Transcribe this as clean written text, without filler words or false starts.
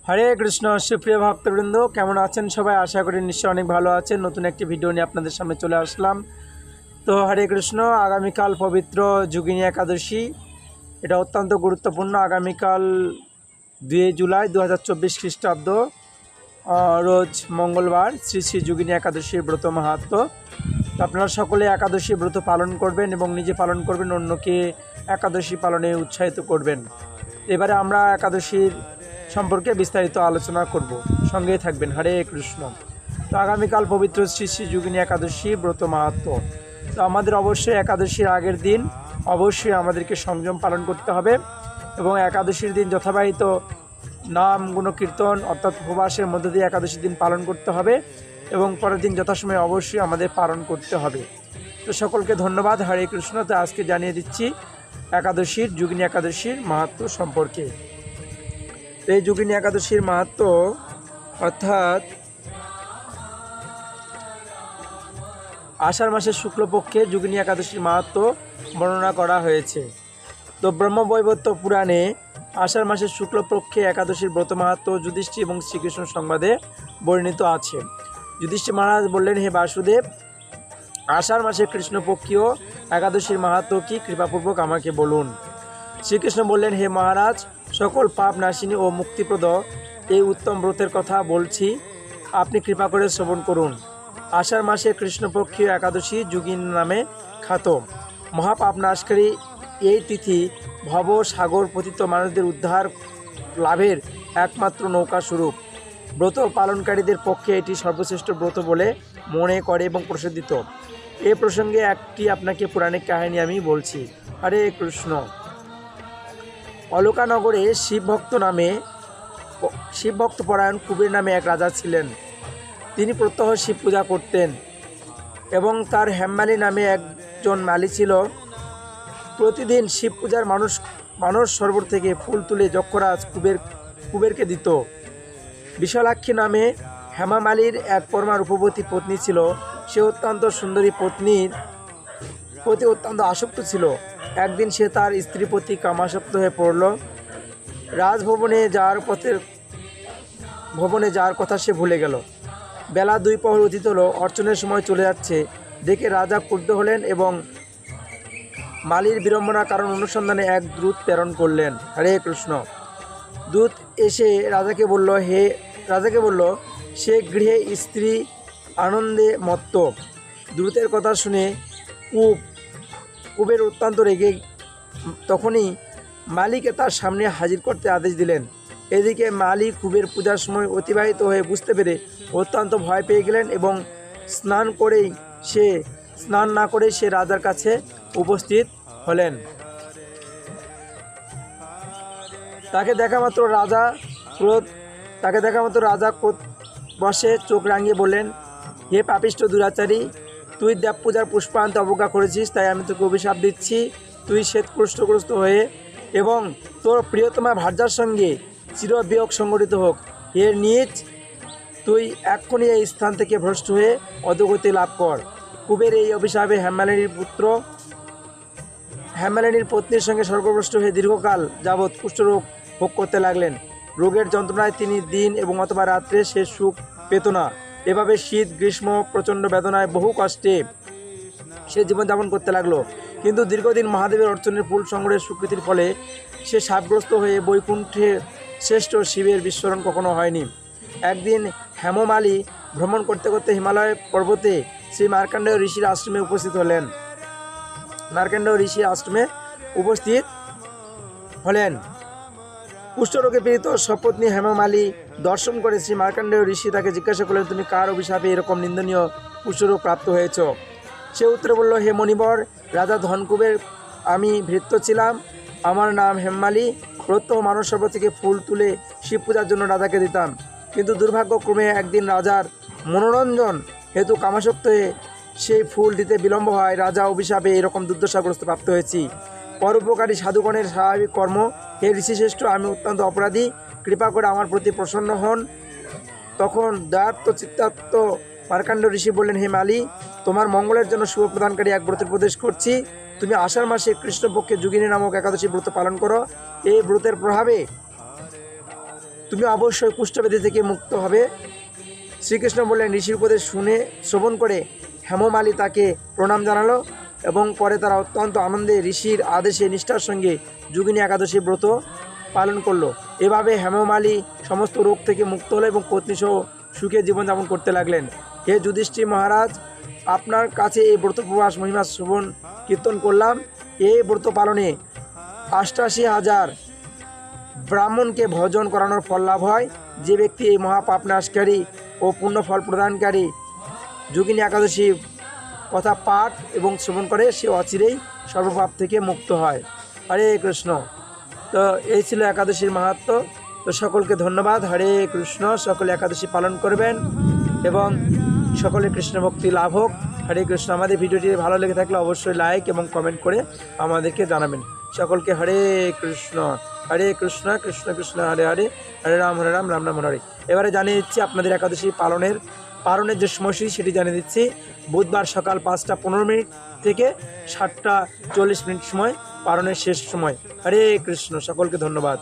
হরে কৃষ্ণ। সুপ্রিয় ভক্তবৃন্দ, কেমন আছেন সবাই? আশা করি নিশ্চয়ই অনেক ভালো আছেন। নতুন একটি ভিডিও নিয়ে আপনাদের সামনে চলে আসলাম। তো হরে কৃষ্ণ। আগামীকাল পবিত্র যোগিনী একাদশী, এটা অত্যন্ত গুরুত্বপূর্ণ। আগামীকাল 2 জুলাই 2024 খ্রিস্টাব্দ, রোজ মঙ্গলবার, শ্রী শ্রী যোগিনী একাদশীর ব্রত মাহাত্ম্য। তো আপনারা সকলে একাদশী ব্রত পালন করবেন এবং নিজে পালন করবেন, অন্যকে একাদশী পালনে উৎসাহিত করবেন। এবারে আমরা একাদশীর সম্পর্কে বিস্তারিত আলোচনা করব, সঙ্গেই থাকবেন। হরে কৃষ্ণ। তো আগামীকাল পবিত্র শ্রী শ্রী যোগিনী একাদশী ব্রত মাহাত্ম্য। তো আমাদের অবশ্যই একাদশীর আগের দিন অবশ্যই আমাদেরকে সংযম পালন করতে হবে এবং একাদশীর দিন যথাবাহিত নাম গুণকীর্তন অর্থাৎ উপবাসের মধ্য দিয়ে একাদশীর দিন পালন করতে হবে এবং পরের দিন যথাসময়ে অবশ্যই আমাদের পালন করতে হবে। তো সকলকে ধন্যবাদ। হরে কৃষ্ণ। তো আজকে জানিয়ে দিচ্ছি একাদশীর যোগিনী একাদশীর মাহাত্ম্য সম্পর্কে। এই যোগিনী একাদশীর মাহাত্ম্য অর্থাৎ আষাঢ় মাসের শুক্লপক্ষে যোগিনী একাদশীর মাহাত্ম্য বর্ণনা করা হয়েছে। তো ব্রহ্মবৈবর্ত পুরাণে আষাঢ় মাসের শুক্লপক্ষে একাদশীর ব্রত মাহাত্ম্য যুধিষ্ঠির এবং শ্রীকৃষ্ণ সংবাদে বর্ণিত আছে। যুধিষ্ঠির মহারাজ বললেন, হে বাসুদেব, আষাঢ় মাসে কৃষ্ণপক্ষীয় একাদশীর মাহাত্ম্য কি, কৃপাপূর্বক আমাকে বলুন। শ্রীকৃষ্ণ বললেন, হে মহারাজ, সকল পাপ নাশিনী ও মুক্তিপ্রদ এই উত্তম ব্রতের কথা বলছি, আপনি কৃপা করে শ্রবণ করুন। আষাঢ় মাসে কৃষ্ণপক্ষীয় একাদশী যোগিনী নামে খ্যাত। মহাপাপ নাশকারী এই তিথি ভব সাগর পতিত মানুষদের উদ্ধার লাভের একমাত্র নৌকা স্বরূপ। ব্রত পালনকারীদের পক্ষে এটি সর্বশ্রেষ্ঠ ব্রত বলে মনে করে এবং প্রসিদ্ধিত। এ প্রসঙ্গে একটি আপনাকে পৌরাণিক কাহিনী আমি বলছি। হরে কৃষ্ণ। অলকানগরে শিবভক্ত পরায়ণ কুবের নামে এক রাজা ছিলেন। তিনি প্রত্যহ শিব পূজা করতেন এবং তার হেমমালী নামে একজন মালী ছিল। প্রতিদিন শিব পূজার মানস সরোবর থেকে ফুল তুলে যক্ষরাজ কুবেরকে দিত। বিশালাক্ষী নামে হেমামালীর এক পরমা রূপবতী পত্নী ছিল। সে অত্যন্ত সুন্দরী পত্নীর প্রতি অত্যন্ত আসক্ত ছিল। একদিন সে তার স্ত্রী প্রতি কামাসক্ত হয়ে পড়ল। রাজভবনে যাওয়ার কথা সে ভুলে গেল। বেলা 2 প্রহর অতীত হলো, অর্চনের সময় চলে যাচ্ছে দেখে রাজা ক্রুদ্ধ হলেন এবং মালির বিড়ম্বনার কারণ অনুসন্ধানে এক দূত প্রেরণ করলেন। হরে কৃষ্ণ। দূত এসে রাজাকে বলল সে গৃহে স্ত্রী আনন্দে মত্ত। দূতের কথা শুনে কুবের অত্যন্ত রেগে তখনই মালিকে তার সামনে হাজির করতে আদেশ দিলেন। এদিকে মালি কুবের পূজার সময় অতিবাহিত হয়ে বুঝতে পেরে অত্যন্ত ভয় পেয়ে গেলেন এবং স্নান না করে সে রাজার কাছে উপস্থিত হলেন। তাকে দেখা মাত্র রাজা ক্রোধ বসে চোখ রাঙিয়ে বললেন, হে পাপিষ্ঠ দুরাচারী, তুই দেব পূজার পুষ্পান্তে অবজ্ঞা করেছিস, তাই আমি তোকে অভিশাপ দিচ্ছি। তুই শ্বেতকুষ্ঠগ্রস্ত হয়ে এবং তোর প্রিয়তমা ভার্যার সঙ্গে চিরবিয়োগ সংগঠিত হোক। এর নীচ, তুই এক্ষুনি এই স্থান থেকে ভ্রষ্ট হয়ে অধোগতি লাভ কর। কুবের এই অভিশাপে হেমমালিনীর পত্নীর সঙ্গে স্বর্গভ্রষ্ট হয়ে দীর্ঘকাল যাবৎ কুষ্ঠরোগ ভোগ করতে লাগলেন। রোগের যন্ত্রণায় তিনি দিন এবং অথবা রাত্রে সে সুখ পেত না। এভাবে শীত গ্রীষ্ম প্রচণ্ড বেদনায় বহু কষ্টে সে জীবনযাপন করতে লাগলো। কিন্তু দীর্ঘদিন মহাদেবের অর্চনের ফুল সংগ্রহের স্বীকৃতির ফলে সে শাপগ্রস্ত হয়ে বৈকুণ্ঠে শ্রেষ্ঠ শিবের বিস্মরণ কখনো হয়নি। একদিন হেমমালী ভ্রমণ করতে করতে হিমালয় পর্বতে শ্রী মার্কণ্ডেয় ঋষির আশ্রমে উপস্থিত হলেন। কুষ্ঠরোগে পীড়িত সপত্নী হেমমালী দর্শন করে শ্রী মার্কণ্ডেয় ঋষি তাকে জিজ্ঞাসা করলেন, তুমি কার অভিশাপে এরকম নিন্দনীয় কুষ্ঠরোগ প্রাপ্ত হয়েছ? সে উত্তরে বলল, হে মণিবর, রাজা ধনকুবের আমি ভৃত্য ছিলাম। আমার নাম হেমমালী। প্রত্যহ মানস সরোবর থেকে ফুল তুলে শিব পূজার জন্য রাজাকে দিতাম। কিন্তু দুর্ভাগ্যক্রমে একদিন রাজার মনোরঞ্জন হেতু কামাসক্ত হয়ে সেই ফুল দিতে বিলম্ব হয়। রাজা অভিশাপে এরকম দুর্দশাগ্রস্ত প্রাপ্ত হয়েছি। পরোপকারী সাধুগণের স্বাভাবিক কর্ম। হে ঋষিশ্রেষ্ঠ, আমি অত্যন্ত অপরাধী, কৃপা করে আমার প্রতি প্রসন্ন হন। তখন দয়াত্ম চিত্তাত্ম মার্কণ্ড ঋষি বললেন, হে মালী, তোমার মঙ্গলের জন্য শুভ প্রদানকারী এক ব্রতের উপদেশ করছি। তুমি আষাঢ় মাসে কৃষ্ণপক্ষে যোগিনী নামক একাদশী ব্রত পালন করো। এই ব্রতের প্রভাবে তুমি অবশ্যই কুষ্ঠব্যাধি থেকে মুক্ত হবে। শ্রীকৃষ্ণ বললেন, ঋষির উপদেশ শুনে শ্রবণ করে হেমমালী তাকে প্রণাম জানালো এবং পরে তারা অত্যন্ত আনন্দে ঋষির আদেশে নিষ্ঠার সঙ্গে যোগিনী একাদশী ব্রত পালন করলো। এভাবে হেমমালী সমস্ত রোগ থেকে মুক্ত হলো এবং পত্নীসহ সুখে জীবনযাপন করতে লাগলেন। হে যুধিষ্ঠির মহারাজ, আপনার কাছে এই ব্রত প্রবাস মহিমা শ্রবণ কীর্তন করলাম। এই ব্রত পালনে 88,000 ব্রাহ্মণকে ভোজন করানোর ফল লাভ হয়। যে ব্যক্তি এই মহাপাপনাশকারী ও পুণ্য ফল প্রদানকারী যোগিনী একাদশী কথা পাঠ এবং শ্রবণ করে, সে অচিরেই সর্বপাপ থেকে মুক্ত হয়। হরে কৃষ্ণ। তো এই ছিল একাদশীর মাহাত্ম্য। তো সকলকে ধন্যবাদ। হরে কৃষ্ণ। সকলে একাদশী পালন করবেন এবং সকলে কৃষ্ণ ভক্তি লাভ হোক। হরে কৃষ্ণ। আমাদের ভিডিওটি ভালো লেগে থাকলে অবশ্যই লাইক এবং কমেন্ট করে আমাদেরকে জানাবেন। সকলকে হরে কৃষ্ণ। হরে কৃষ্ণ কৃষ্ণ কৃষ্ণ হরে হরে, হরে রাম রাম রাম হরে। এবারে জানিয়ে দিচ্ছি আপনাদের একাদশী পালনের যে সময়সূচি সেটি জানিয়ে দিচ্ছি। বুধবার সকাল 5:15 থেকে 7:40 সময় পালনের শেষ সময়। হরে কৃষ্ণ। সকলকে ধন্যবাদ।